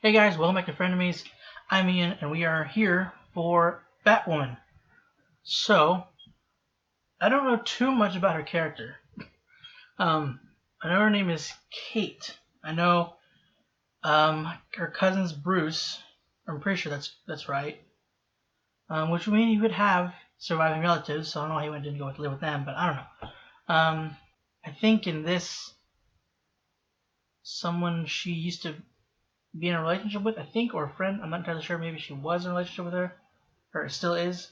Hey guys, welcome back to Frenemies. I'm Ian, and we are here for Batwoman. So, I don't know too much about her character. I know her name is Kate. I know her cousin's Bruce. I'm pretty sure that's right. Which would mean he would have surviving relatives, so I don't know why he didn't go live with them, but I don't know. I think in this, someone she used to be in a relationship with, I think, or a friend. I'm not entirely sure. Maybe she was in a relationship with her, or still is,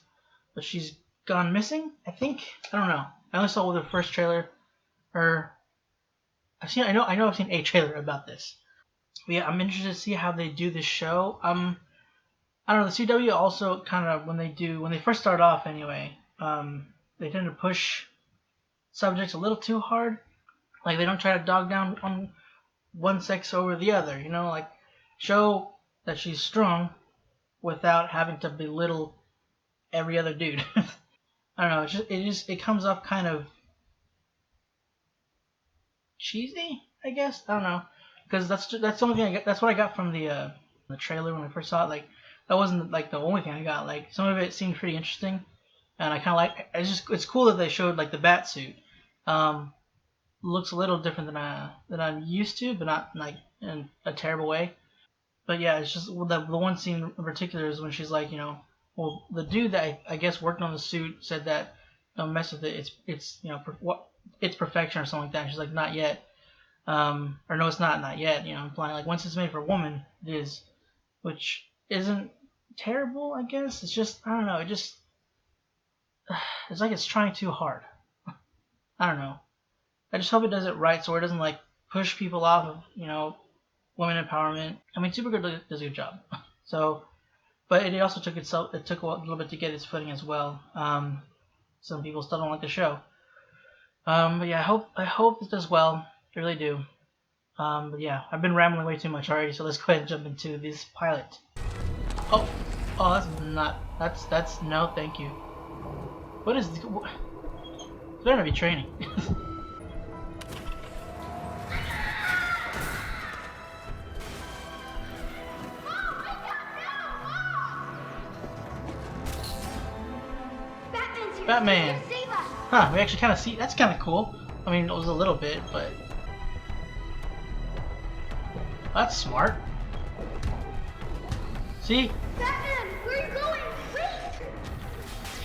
but she's gone missing. I think. I don't know. I only saw with the first trailer. I know I've seen a trailer about this. But yeah, I'm interested to see how they do this show. I don't know. The CW also kind of when they first start off anyway, they tend to push subjects a little too hard. Like they don't try to dog down on one sex over the other. You know, like show that she's strong without having to belittle every other dude. I don't know. It comes off kind of cheesy, I guess. I don't know, because that's the only thing that's what I got from the trailer when I first saw it. Like that wasn't like the only thing I got. Like some of it seemed pretty interesting, and I kind of like. It's cool that they showed like the bat suit. Looks a little different than I'm used to, but not like in a terrible way. But yeah, it's just the one scene in particular is when she's like, well, the dude that I guess worked on the suit said that don't mess with it. It's it's perfection or something like that. And she's like, not yet. Or no, it's not yet. Implying like once it's made for a woman, it is, which isn't terrible, I guess. It's just I don't know. It's like it's trying too hard. I don't know. I just hope it does it right, so it doesn't like push people off of women empowerment. I mean, Supergirl does a good job. So, but it also took a little bit to get its footing as well. Some people still don't like the show. But yeah, I hope it does well. I really do. But yeah, I've been rambling way too much already, so let's go ahead and jump into this pilot. Oh, that's no, thank you. What is? Better not be training. Batman! Huh, we actually kind of see. That's kind of cool. I mean, it was a little bit, but. That's smart. See? Batman, where are you going? Wait!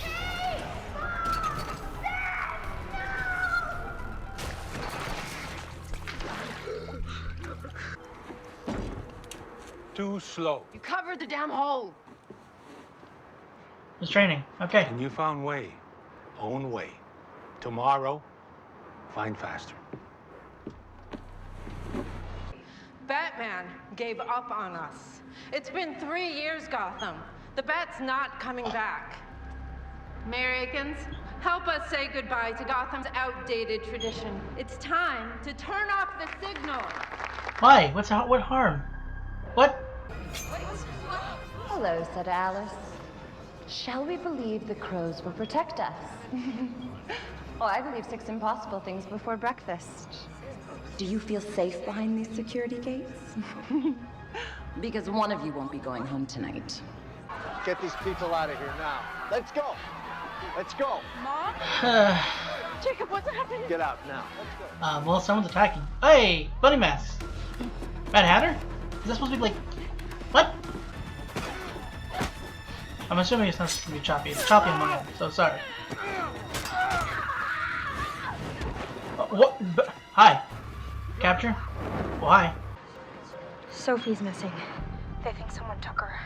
Hey! No! Too slow. You covered the damn hole. It's training. Okay. And you found way. Own way. Tomorrow, find faster. Batman gave up on us. It's been 3 years, Gotham. The Bat's not coming back. Mayor Akins, help us say goodbye to Gotham's outdated tradition. It's time to turn off the signal. Why? What harm? What? Hello, said Alice. Shall we believe the crows will protect us? Well, I believe 6 impossible things before breakfast. Do you feel safe behind these security gates? Because one of you won't be going home tonight. Get these people out of here now. Let's go. Let's go. Mom? Jacob, what's happening? Get out now. Let's go. Well, someone's attacking. Hey, Bunny Mask. Mad Hatter? Is that supposed to be like... What? I'm assuming it's not supposed to be choppy. It's choppy in mine, so sorry. What? Hi. Capture? Why? Sophie's missing. They think someone took her.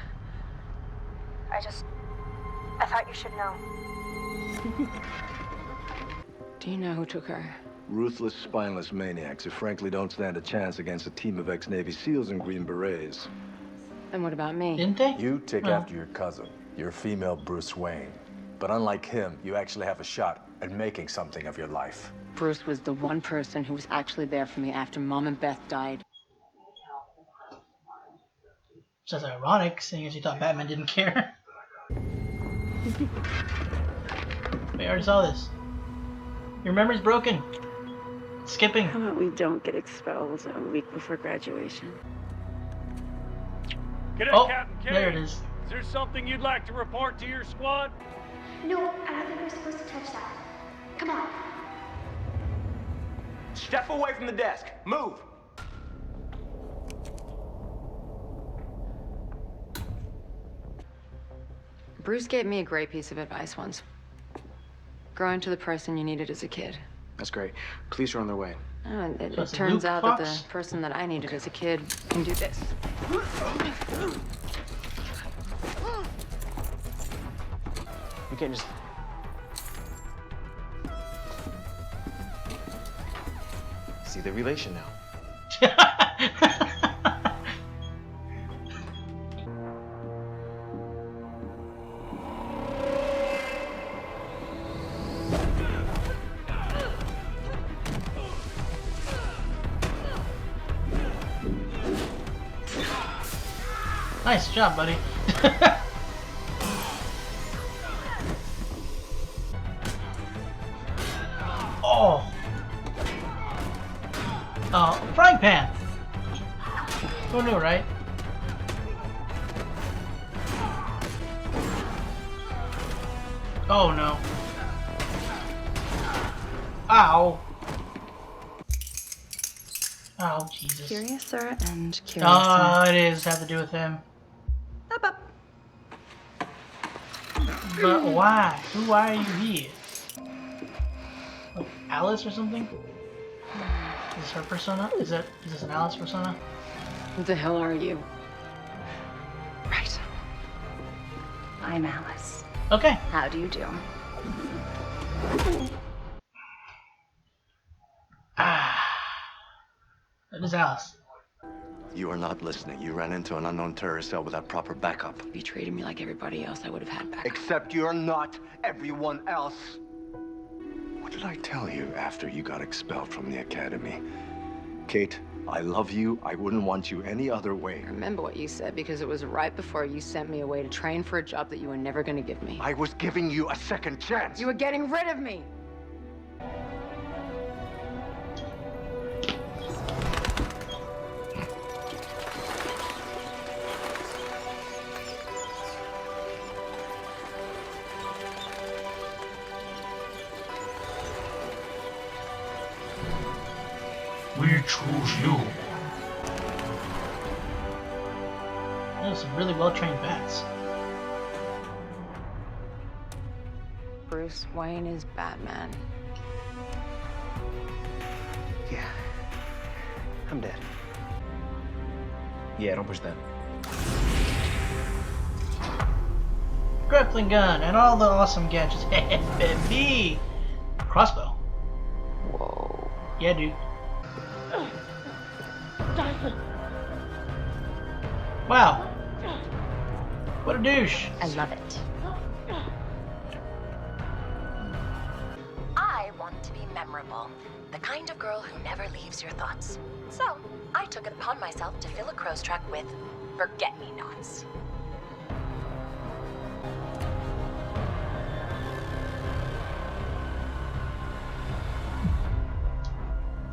I thought you should know. Do you know who took her? Ruthless, spineless maniacs who frankly don't stand a chance against a team of ex-Navy SEALs and Green Berets. And what about me? Didn't they? You take after your cousin. You're female Bruce Wayne. But unlike him, you actually have a shot at making something of your life. Bruce was the one person who was actually there for me after Mom and Beth died. Just ironic, seeing as you thought Batman didn't care. We already saw this. Your memory's broken. It's skipping. How about we don't get expelled a week before graduation? Oh, Captain Cahnge. there it is. Is there something you'd like to report to your squad? No, I don't think we're supposed to touch that. Come on. Step away from the desk. Move. Bruce gave me a great piece of advice once. Grow into the person you needed as a kid. That's great. Police are on their way. Oh, it That's turns Luke out that Fox? the person that I needed as a kid can do this. You can't just... See the relation now. Nice job, buddy. Oh. Frying pan. Who knew, right? Oh no. Ow. Oh, Jesus. Curiouser and curiouser. Oh, it is. Have to do with him. Up, up. But why? Who are you here? Like Alice or something? Is this her persona? Is this an Alice persona? Who the hell are you? Right. I'm Alice. Okay. How do you do? That is Alice. You are not listening. You ran into an unknown terrorist cell without proper backup. If you treated me like everybody else, I would have had back. Except you're not everyone else. What did I tell you after you got expelled from the academy? Kate, I love you. I wouldn't want you any other way. Remember what you said, because it was right before you sent me away to train for a job that you were never going to give me. I was giving you a second chance. You were getting rid of me! We choose you. Those are some really well-trained bats. Bruce Wayne is Batman. Yeah. I'm dead. Yeah, don't push that. Grappling gun and all the awesome gadgets. Baby! Crossbow. Whoa. Yeah, dude. Wow. What a douche. I love it. I want to be memorable. The kind of girl who never leaves your thoughts. So, I took it upon myself to fill a crow's track with forget-me-nots.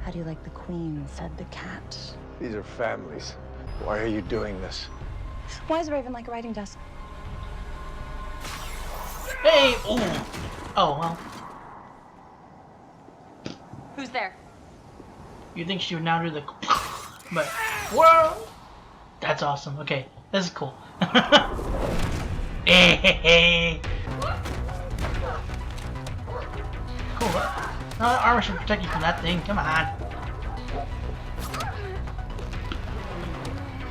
How do you like the queen, said the cat. These are families. Why are you doing this? Why is Raven like a writing desk? Hey! Ooh. Oh, well. Who's there? You think she would now do the... But... Whoa! That's awesome. Okay. This is cool. Hey! Cool. No, that armor should protect you from that thing. Come on.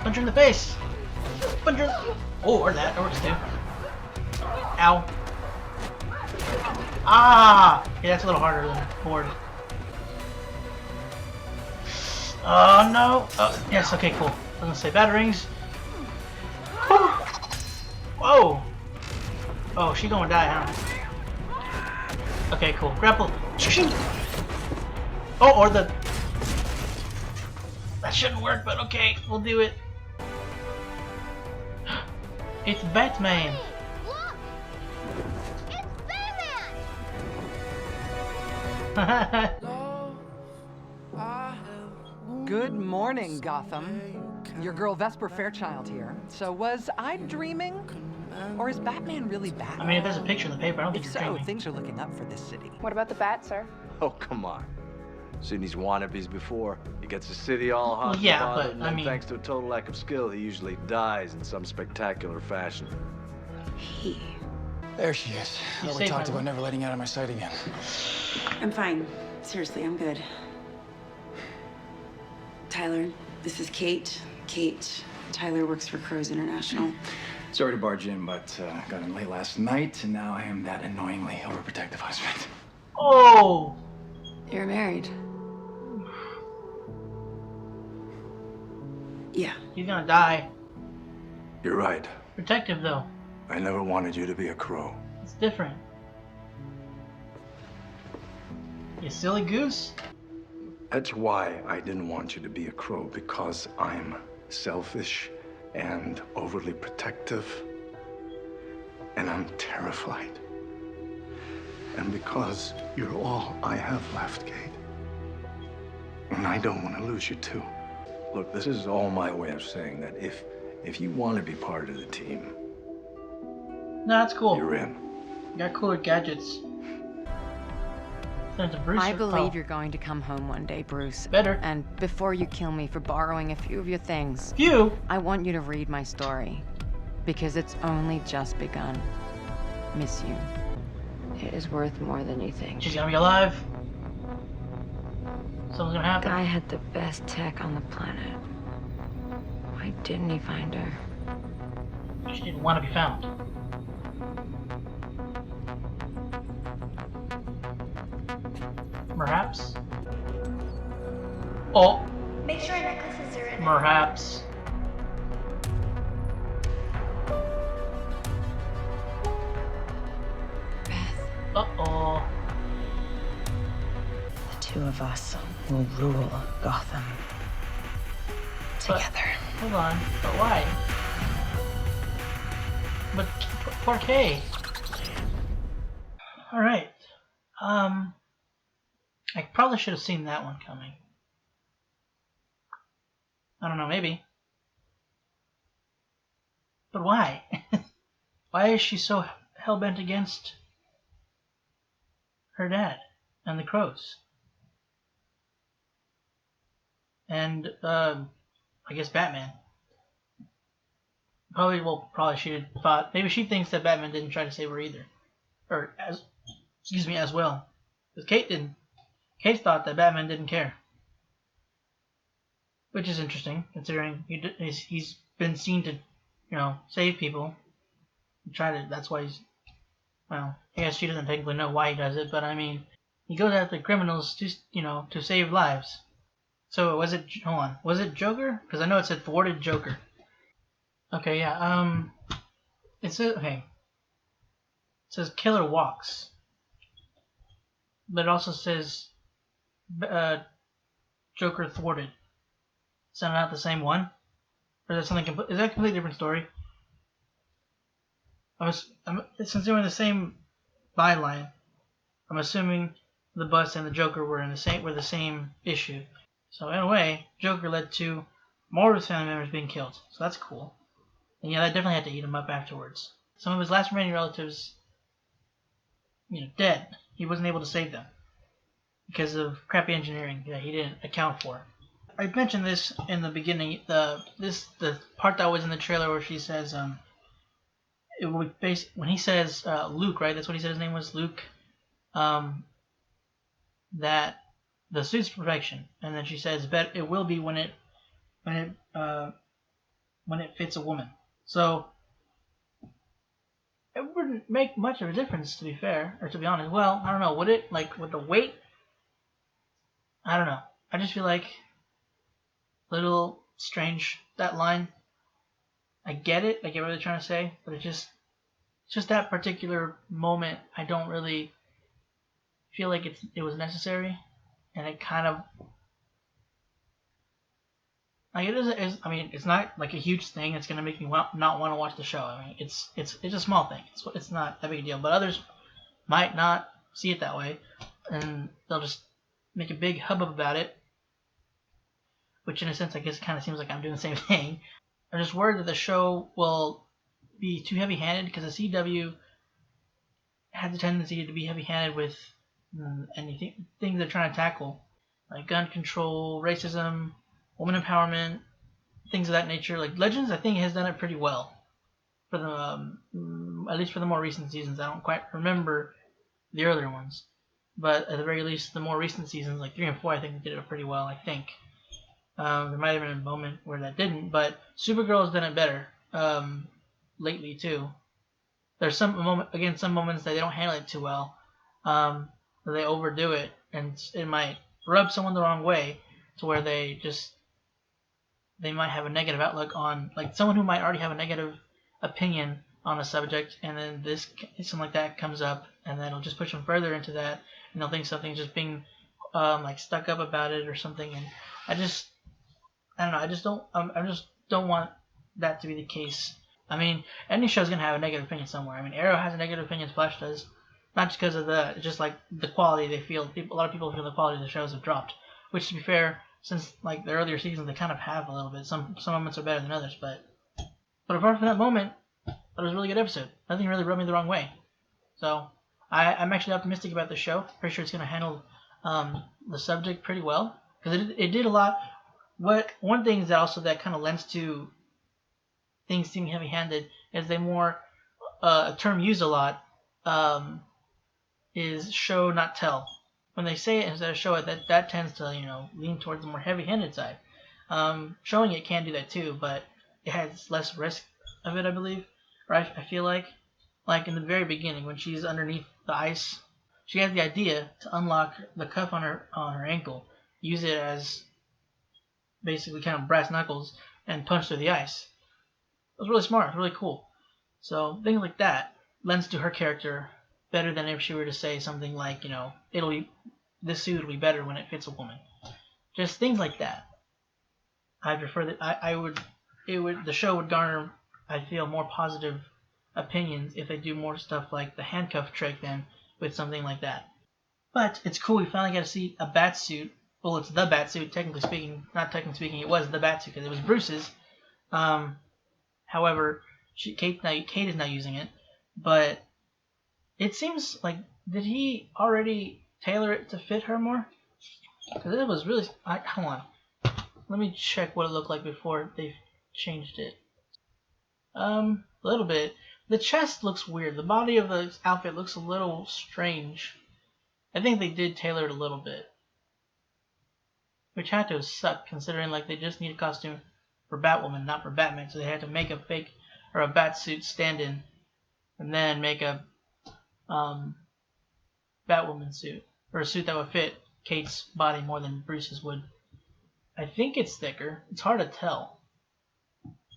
Punch her in the face. Punch her. Oh, or that. That works too. Ow. Ah! Yeah, that's a little harder than board. Oh no! Oh, yes, okay, cool. I was gonna say batarangs. Whoa! Oh, she gonna die, huh? Okay, cool. Grapple. Oh, or the... That shouldn't work, but okay, we'll do it. It's Batman. Look! It's Batman! Good morning, Gotham. your girl Vesper Fairchild here. So was I dreaming? Or is Batman really Batman? I mean, if there's a picture in the paper, I don't think If you're so, dreaming. things are looking up for this city. What about the bat, sir? Oh, come on. Seen these wannabes before. He gets the city all hot and yeah, bothered, but, and I then mean... thanks to a total lack of skill, he usually dies in some spectacular fashion. There she is. You We saved talked my about life. never letting you out of my sight again. I'm fine. Seriously, I'm good. Tyler, this is Kate. Kate, Tyler works for Crows International. Sorry to barge in, but got in late last night, and now I am that annoyingly overprotective husband. Oh! You're married. Yeah. He's gonna die. You're right. Protective, though. I never wanted you to be a crow. It's different. You silly goose. That's why I didn't want you to be a crow, because I'm selfish and overly protective, and I'm terrified. And because you're all I have left, Kate. And I don't want to lose you too. Look, this is all my way of saying that if you want to be part of the team, No, that's cool. you're in. You got cooler gadgets. Send it to Bruce. I or- believe oh. you're going to come home one day, Bruce. Better. And before you kill me for borrowing a few of your things, I want you to read my story. Because it's only just begun. Miss you. It is worth more than you think. She's gonna be alive. Something's gonna happen. Guy had the best tech on the planet. Why didn't he find her? She didn't want to be found. Perhaps. Oh. Make sure our necklaces are in. Perhaps. Uh-oh. The two of us will rule Gotham together. Hold on. But why? But poor Kay. Alright. I probably should have seen that one coming. I don't know, maybe. But why? Why is she so hell-bent against her dad and the Crows? And, I guess Batman. Probably she thought, maybe she thinks that Batman didn't try to save her either. Or, as well. Because Kate didn't. Kate thought that Batman didn't care. Which is interesting, considering he's been seen to, save people. That's why he's, well, I guess she doesn't technically know why he does it, but I mean, he goes after criminals to, to save lives. So was it Joker? Because I know it said thwarted Joker. Okay, yeah, it says killer walks. But it also says, Joker thwarted. Is that not the same one? Or is that something is that a completely different story? Since they were in the same byline, I'm assuming the bus and the Joker were the same issue. So in a way, Joker led to more of his family members being killed. So that's cool. And yeah, that definitely had to eat him up afterwards. Some of his last remaining relatives, dead. He wasn't able to save them because of crappy engineering that he didn't account for. I mentioned this in the beginning. The part that was in the trailer where she says, it will be based when he says Luke, right? That's what he said his name was, Luke. That the suit's perfection, and then she says, "Bet it will be when it fits a woman." So it wouldn't make much of a difference, to be fair, or to be honest. Well, I don't know. Would it? Like with the weight? I don't know. I just feel like a little strange, that line. I get it. I get what they're trying to say, but it's just that particular moment. I don't really feel like it was necessary, and it kind of like it is. I mean, it's not like a huge thing. It's gonna make me not want to watch the show. I mean, it's a small thing. It's not that big a deal. But others might not see it that way, and they'll just make a big hubbub about it. which in a sense I guess it kind of seems like I'm doing the same thing. I'm just worried that the show will be too heavy-handed because the CW has a tendency to be heavy-handed with anything things they're trying to tackle, like gun control, racism, woman empowerment, things of that nature. Like Legends, I think has done it pretty well for the at least for the more recent seasons. I don't quite remember the earlier ones, but at the very least, the more recent seasons, like 3 and 4, I think they did it pretty well. I think there might have been a moment where that didn't, but Supergirl has done it better lately too. There's some moments that they don't handle it too well. They overdo it, and it might rub someone the wrong way to where they might have a negative outlook on, like someone who might already have a negative opinion on a subject, and then something like that comes up, and then it'll just push them further into that, and they'll think something's just being like stuck up about it or something. And I don't know. I just don't want that to be the case. I mean, any show's gonna have a negative opinion somewhere. I mean, Arrow has a negative opinion, Flash does. Not just because of that, it's just like the quality they feel. A lot of people feel the quality of the shows have dropped. Which, to be fair, since like the earlier seasons, they kind of have a little bit. Some moments are better than others, but apart from that moment, it was a really good episode. Nothing really rubbed me the wrong way. So I'm actually optimistic about the show. Pretty sure it's gonna handle the subject pretty well because it did a lot. One thing is that kind of lends to things seeming heavy-handed is they more a term used a lot is show not tell. When they say it instead of show it, that tends to lean towards the more heavy-handed side. Showing it can do that too, but it has less risk of it, I believe. Or I feel like in the very beginning when she's underneath the ice, she has the idea to unlock the cuff on her ankle, use it as basically kind of brass knuckles, and punch through the ice. It was really smart, really cool. So things like that lends to her character better than if she were to say something like, this suit will be better when it fits a woman. Just things like that. I prefer that the show would garner, I feel, more positive opinions if they do more stuff like the handcuff trick than with something like that. But it's cool. We finally got to see a bat suit. Well, it's the bat suit, technically speaking. Not technically speaking, it was the bat suit because it was Bruce's. However, Kate is now using it, but it seems like, did he already tailor it to fit her more? Because it was really... hold on. Let me check what it looked like before they changed it. A little bit. The chest looks weird. The body of the outfit looks a little strange. I think they did tailor it a little bit. Which had to have sucked, considering like they just need a costume for Batwoman, not for Batman. So they had to make a fake or a bat suit stand-in, and then make a Batwoman suit, or a suit that would fit Kate's body more than Bruce's would. I think it's thicker. It's hard to tell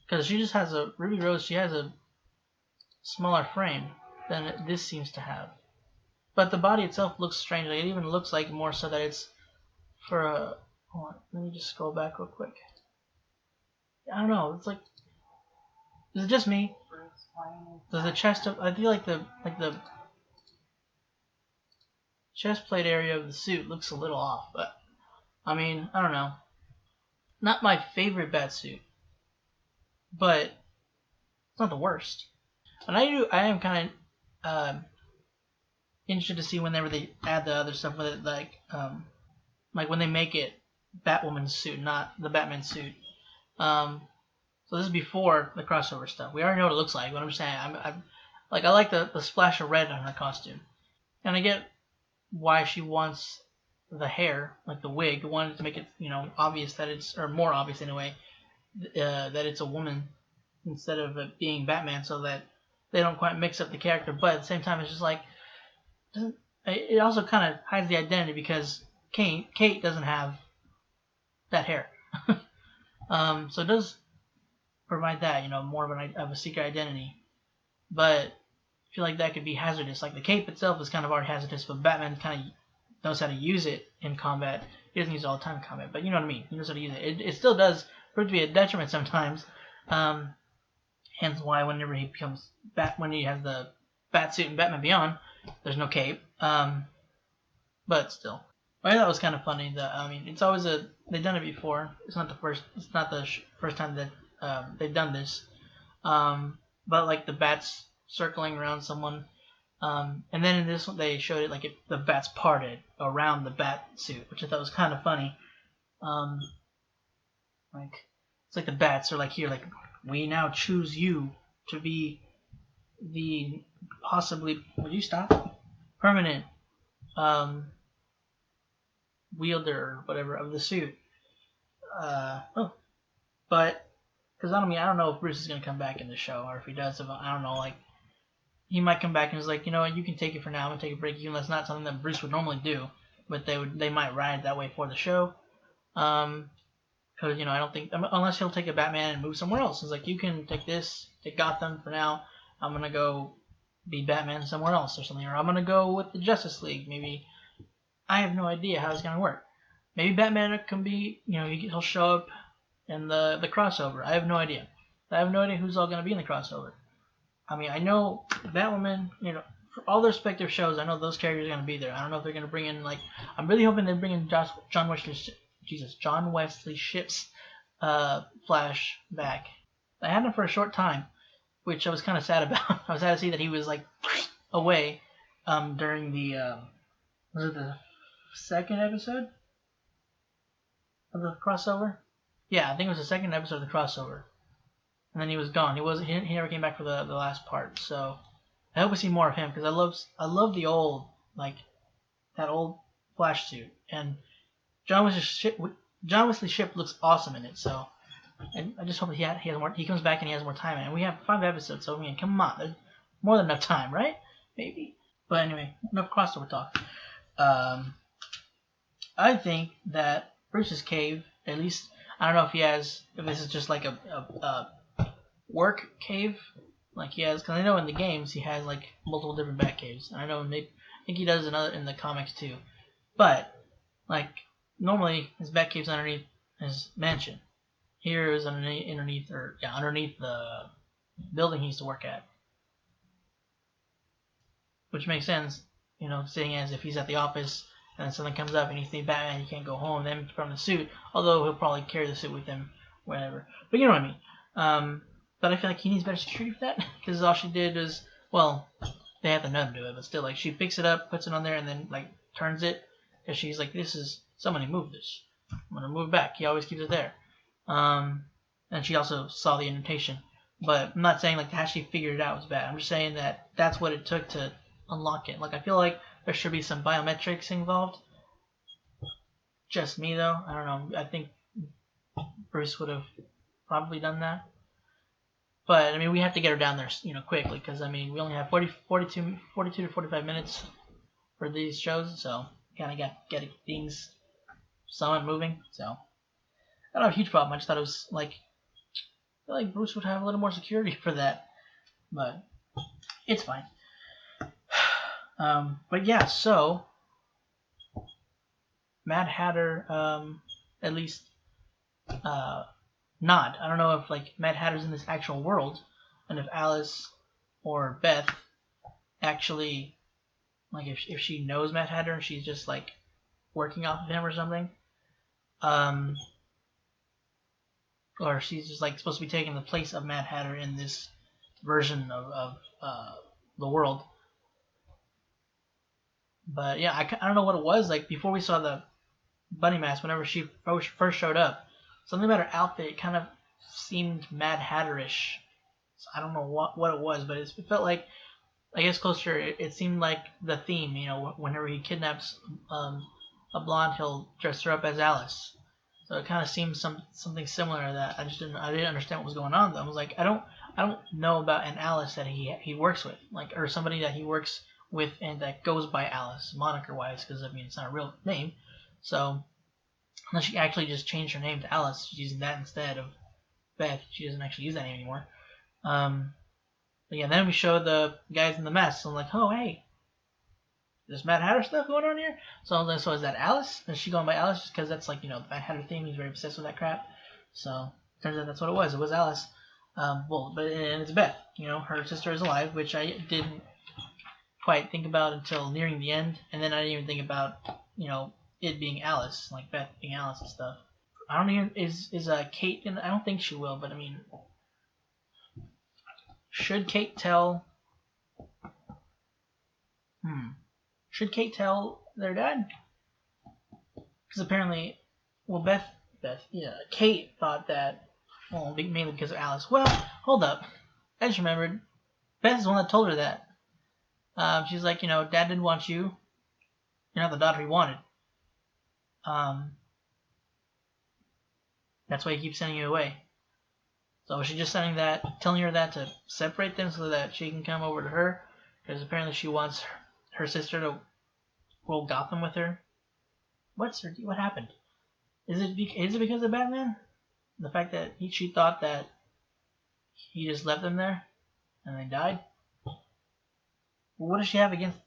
because she just has Ruby Rose. She has a smaller frame than this seems to have, but the body itself looks strange. Like, it even looks like more so that it's for a. Hold on, let me just scroll back real quick. I don't know. It's like, is it just me? Does the chest? I feel like the chest plate area of the suit looks a little off, but I mean, I don't know. Not my favorite bat suit, but it's not the worst. And I am kind of interested to see whenever they add the other stuff with it, like when they make it Batwoman's suit, not the Batman suit. So this is before the crossover stuff. We already know what it looks like. What I'm saying, I like the splash of red on her costume, and I get why she wants the hair, like the wig, wanted to make it obvious that it's, or more obvious anyway, that it's a woman instead of it being Batman, so that they don't quite mix up the character. But at the same time, it's just like it also kind of hides the identity because Kate doesn't have that hair. So it does provide that, more of a secret identity. But I feel like that could be hazardous. Like the cape itself is kind of already hazardous, but Batman kind of knows how to use it in combat. He doesn't use it all the time in combat, but you know what I mean. He knows how to use it. It still does prove to be a detriment sometimes. Hence why whenever he becomes when he has the bat suit in Batman Beyond, there's no cape. But still. I thought that was kind of funny. That I mean, it's always they've done it before. It's not the first. It's not the first time that they've done this. But like the bats circling around someone. And then in this one, they showed it like the bats parted around the bat suit, which I thought was kind of funny. Like it's like the bats are like here, like we now choose you to be the possibly. Would you stop? Permanent wielder or whatever of the suit. But because I don't know if Bruce is gonna come back in the show, or if he does, I don't know, like. He might come back and is like, you know what, you can take it for now. I'm gonna take a break. Even though that's not something that Bruce would normally do, but they might ride it that way for the show. Because I don't think unless he'll take a Batman and move somewhere else. It's like you can take this, take Gotham for now. I'm gonna go be Batman somewhere else or something, or I'm gonna go with the Justice League. Maybe I have no idea how it's gonna work. Maybe Batman can be, he'll show up in the crossover. I have no idea. I have no idea who's all gonna be in the crossover. I mean, I know Batwoman, for all the respective shows, I know those characters are going to be there. I don't know if they're going to bring in, I'm really hoping they bring in John Wesley Shipp's Flash back. I had him for a short time, which I was kind of sad about. I was sad to see that he was, away during the, was it the second episode of the crossover? Yeah, I think it was the second episode of the crossover. And then he was gone. He never came back for the last part. So I hope we see more of him because I love the old that old Flash suit, and John Wesley Shipp looks awesome in it. So I just hope he has more. He comes back and he has more time in it. And we have 5 episodes, so I mean, come on, there's more than enough time, right? Maybe. But anyway, enough crossover talk. I think that Bruce's cave, at least I don't know if this is just like a work cave like he has, because I know in the games he has multiple different bat caves. I know I think he does another in the comics too, but normally his bat cave's underneath his mansion. Here is underneath the building he used to work at, which makes sense, seeing as if he's at the office and then something comes up and he's the Batman, he can't go home then from the suit, although he'll probably carry the suit with him whenever, but you know what I mean. But I feel like he needs better security for that, because all she did is, well, they have to know to do it, but still, she picks it up, puts it on there, and then, turns it, because she's like, somebody moved this. I'm going to move it back. He always keeps it there. And she also saw the indentation. But I'm not saying, how she figured it out was bad. I'm just saying that that's what it took to unlock it. I feel like there should be some biometrics involved. Just me, though. I don't know. I think Bruce would have probably done that. But, I mean, we have to get her down there, quickly, because, I mean, we only have 42 to 45 minutes for these shows, so kind of got to get things somewhat moving, so. I don't have a huge problem. I just thought it was, I feel like Bruce would have a little more security for that, but it's fine. But, yeah, so, Mad Hatter, at least, not. I don't know if Mad Hatter's in this actual world, and if Alice or Beth actually if she knows Mad Hatter and she's just working off of him or something, or she's just supposed to be taking the place of Mad Hatter in this version of the world. But yeah, I don't know what it was before we saw the bunny mask. Whenever she first showed up. Something about her outfit kind of seemed Mad Hatter-ish. So I don't know what it was, but it felt I guess closer, it seemed like the theme, whenever he kidnaps a blonde, he'll dress her up as Alice. So it kind of seemed something similar to that. I didn't understand what was going on, though. I was I don't know about an Alice that he works with, or somebody that he works with and that goes by Alice, moniker-wise, because, I mean, it's not a real name. So unless she actually just changed her name to Alice, she's using that instead of Beth. She doesn't actually use that name anymore. But yeah, then we show the guys in the mess. So I'm oh, hey, there's Mad Hatter stuff going on here? So is that Alice? Is she going by Alice just because that's the Mad Hatter theme? He's very obsessed with that crap. So turns out that's what it was. It was Alice. But it's Beth. Her sister is alive, which I didn't quite think about until nearing the end. And then I didn't even think about, it being Alice, like Beth being Alice and stuff. I don't even is Kate in? I don't think she will, but I mean, should Kate tell? Should Kate tell their dad? Because apparently, well, Kate thought that, well, mainly because of Alice. Well, hold up, I just remembered. Beth is the one that told her that. She's like, Dad didn't want you. You're not the daughter he wanted. That's why he keeps sending you away. So she's just telling her that to separate them so that she can come over to her, because apparently she wants her sister to roll Gotham with her. What happened? Is it because of Batman? The fact that she thought that he just left them there and they died? Well, what does she have against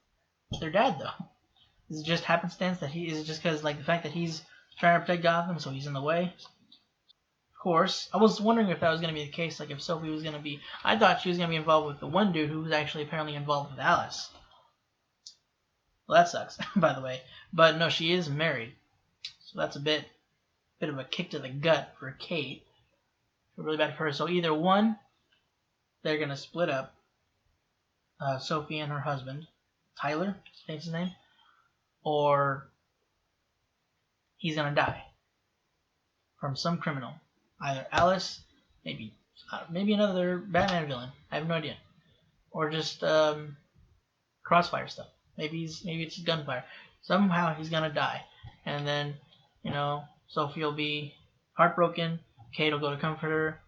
their dad, though? Is it just happenstance that is it just because, like, the fact that he's trying to protect Gotham, so he's in the way? Of course, I was wondering if that was going to be the case, like if Sophie was going to be... I thought she was going to be involved with the one dude who was actually apparently involved with Alice. Well, that sucks, by the way. But no, she is married. So that's a bit of a kick to the gut for Kate. Really bad for her. So either one, they're going to split up. Sophie and her husband, Tyler, I think his name. Or he's going to die from some criminal. Either Alice, maybe another Batman villain. I have no idea. Or just Crossfire stuff. Maybe it's gunfire. Somehow he's gonna die, and then Sophie will be heartbroken. Kate will go to comfort her.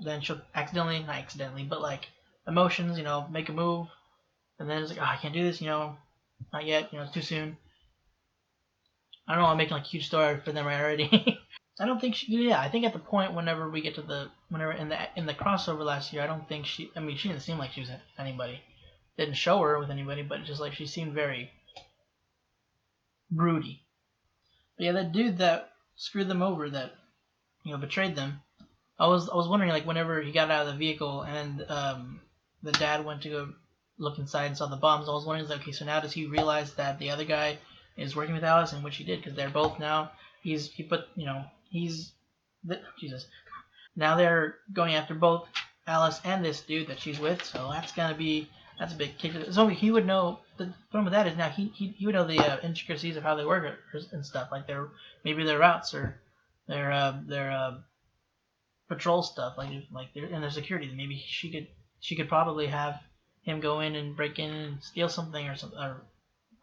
Then she'll not accidentally, but like emotions, make a move, and then it's like, oh, I can't do this, not yet, it's too soon. I don't know. I'm making like a huge story for them already. I don't think I think at the point whenever we get to whenever in the crossover last year, I don't think she didn't seem like she was anybody. Didn't show her with anybody, but just like she seemed very broody. But yeah, that dude that screwed them over, that betrayed them. I was wondering, like, whenever he got out of the vehicle and the dad went to go look inside and saw the bombs, I was wondering, like, okay, so now does he realize that the other guy is working with Alice, and which he did, because they're both now. Now they're going after both Alice and this dude that she's with, so that's a big kick. So he would know. The problem with that is now he would know the intricacies of how they work and stuff, like maybe their routes or their patrol stuff, like their security. Maybe she could probably have him go in and break in and steal something or something, or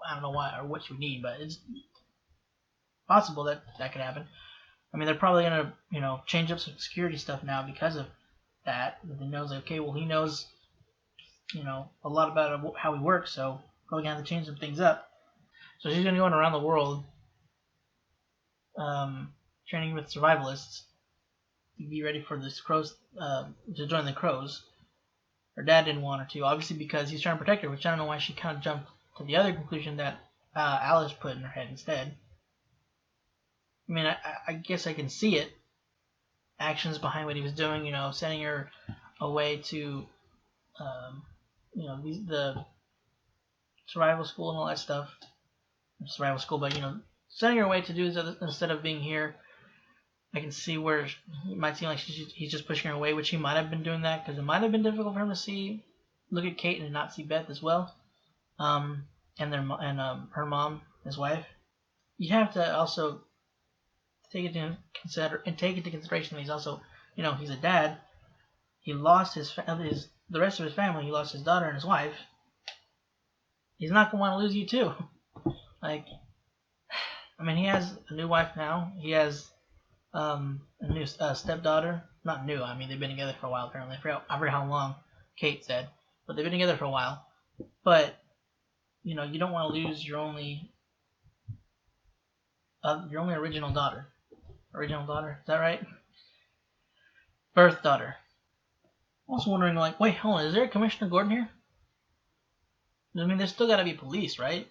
I don't know why or what she would need, but it's possible that could happen. I mean, they're probably gonna change up some security stuff now because of that. He knows, okay, well, he knows a lot about how he works, so probably gonna have to change some things up. So she's gonna go around the world, training with survivalists to be ready for this crows, to join the crows. Her dad didn't want her to, obviously, because he's trying to protect her, which I don't know why she kind of jumped to the other conclusion that Alice put in her head instead. I mean, I guess I can see it. Actions behind what he was doing, sending her away to, the survival school and all that stuff. Survival school, but, sending her away to do this instead of being here. I can see where it might seem like he's just pushing her away, which he might have been doing that, because it might have been difficult for him to look at Kate and not see Beth as well. And her mom, his wife. You have to also take into consideration that he's also, he's a dad. He lost the rest of his family. He lost his daughter and his wife. He's not gonna want to lose you too. Like, I mean, he has a new wife now. He has a new stepdaughter. Not new. I mean, they've been together for a while apparently. I forget how long Kate said, but they've been together for a while. But you don't want to lose your only original daughter. Original daughter, is that right? Birth daughter. I was wondering, like, wait, hold on, is there a Commissioner Gordon here? I mean, there's still got to be police, right?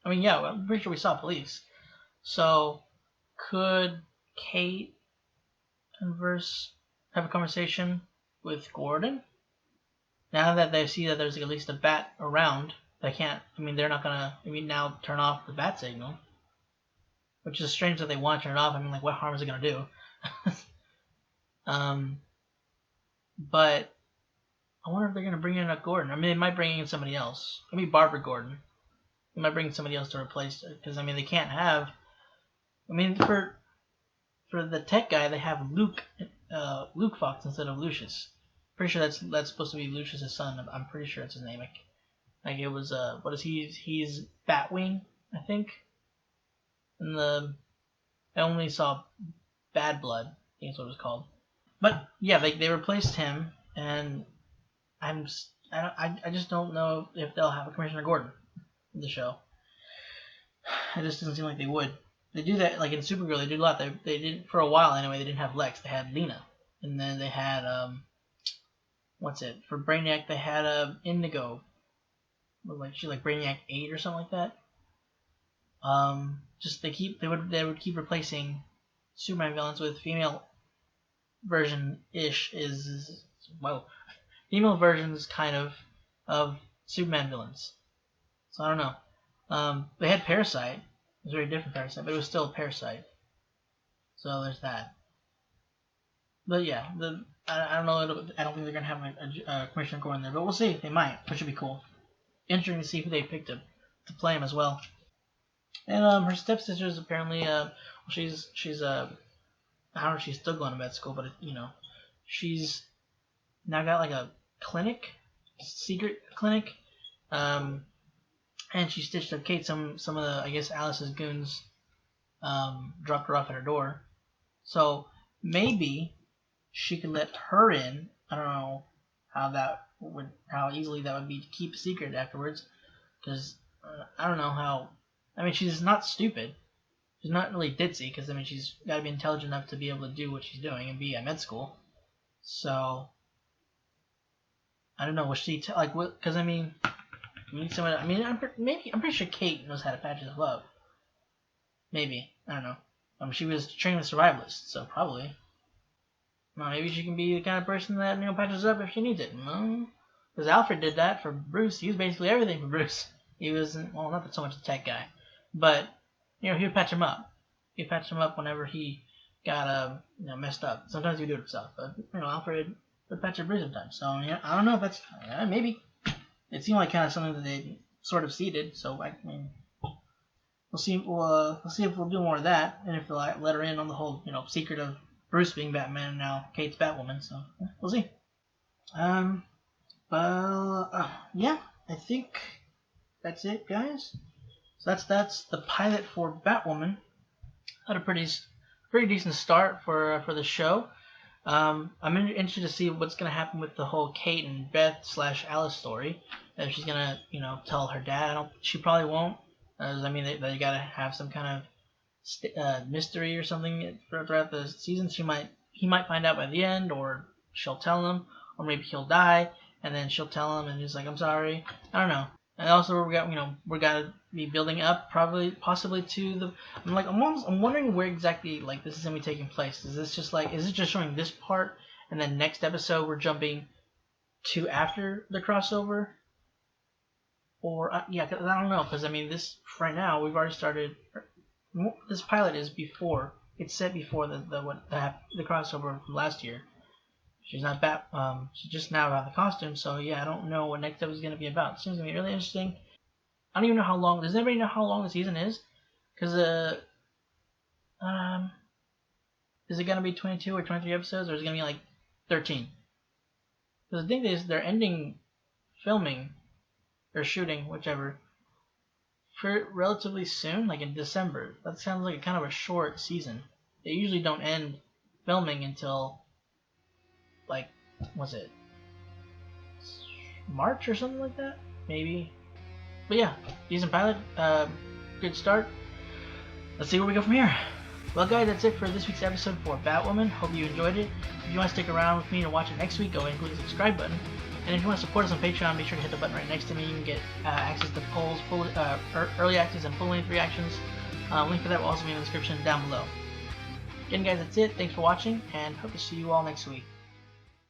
I mean, yeah, I'm pretty sure we saw police. So, could Kate and Verse have a conversation with Gordon? Now that they see that there's at least a bat around, they're not gonna now turn off the bat signal. which is strange that they want to turn it off. I mean, like, what harm is it gonna do? But I wonder if they're gonna bring in a Gordon. I mean, they might bring in somebody else. Maybe Barbara Gordon. They might bring somebody else to replace her, because I mean, they can't have. I mean, for the tech guy, they have Luke Fox instead of Lucius. Pretty sure that's supposed to be Lucius's son. I'm pretty sure it's his name. Like it was what is he? He's Batwing, I think. And I only saw Bad Blood, I think that's what it was called. But yeah, they replaced him, and I just don't know if they'll have a Commissioner Gordon in the show. It just doesn't seem like they would. They do that, like in Supergirl, they do a lot. They did, for a while anyway, they didn't have Lex, they had Lena. And then they had, for Brainiac, they had Indigo. She's like Brainiac 8 or something like that. They would keep replacing Superman villains with female version-ish female versions kind of Superman villains. So I don't know. They had Parasite. It was a very different Parasite, but it was still a Parasite. So there's that. But yeah, I don't know. I don't think they're gonna have a Commissioner Gordon there, but we'll see. They might, which would be cool. Interesting to see who they picked to play him as well. And her stepsister is apparently she's I don't know if she's still going to med school, but she's now got like a clinic, secret clinic. And she stitched up Kate. Some of the, I guess, Alice's goons dropped her off at her door. So maybe she could let her in. I don't know how easily that would be to keep a secret afterwards. Because I don't know how. I mean, she's not stupid. She's not really ditzy. Because I mean, she's got to be intelligent enough to be able to do what she's doing and be at med school. So I don't know. Was she like what? Because I mean. We need someone. I mean, I'm pretty sure Kate knows how to patch his glove. Maybe, I don't know. She was trained with survivalists, so probably. Well, maybe she can be the kind of person that patches up if she needs it. Because Alfred did that for Bruce. He was basically everything for Bruce. He wasn't not so much a tech guy, but he would patch him up. He'd patch him up whenever he got messed up. Sometimes he would do it himself, but Alfred would patch up Bruce sometimes. So I don't know if that's maybe. It seemed like kind of something that they sort of seeded, so I mean, we'll see. We'll see if we'll do more of that, and if they'll let her in on the whole, secret of Bruce being Batman and now Kate's Batwoman. So we'll see. Yeah, I think that's it, guys. So that's the pilot for Batwoman. Had a pretty decent start for the show. I'm interested to see what's gonna happen with the whole Kate and Beth / Alice story. If she's gonna, tell her dad. She probably won't. I mean, they gotta have some kind of mystery or something throughout the season. He might find out by the end, or she'll tell him, or maybe he'll die, and then she'll tell him, and he's like, "I'm sorry." I don't know. And also we gotta be building up, possibly to the. I'm wondering where exactly this is gonna be taking place. Is this just is it just showing this part, and then next episode we're jumping to after the crossover? Or yeah, cause I don't know, because I mean this right now we've already started. This pilot is before. It's set before the crossover from last year. She's not she just now got the costume, so yeah, I don't know what next episode is going to be about. It seems to be really interesting. I don't even know how long. Does anybody know how long the season is? Because is it going to be 22 or 23 episodes, or is it going to be 13? Because the thing is, they're ending filming or shooting, whichever, for relatively soon, in December. That sounds like kind of a short season. They usually don't end filming until was it March or something like that? Maybe. But yeah, decent pilot. Good start. Let's see where we go from here. Well, guys, that's it for this week's episode for Batwoman. Hope you enjoyed it. If you want to stick around with me to watch it next week, go ahead and click the subscribe button. And if you want to support us on Patreon, make sure to hit the button right next to me. You can get access to polls, early access, and full-length reactions. Link for that will also be in the description down below. Again, guys, that's it. Thanks for watching, and hope to see you all next week.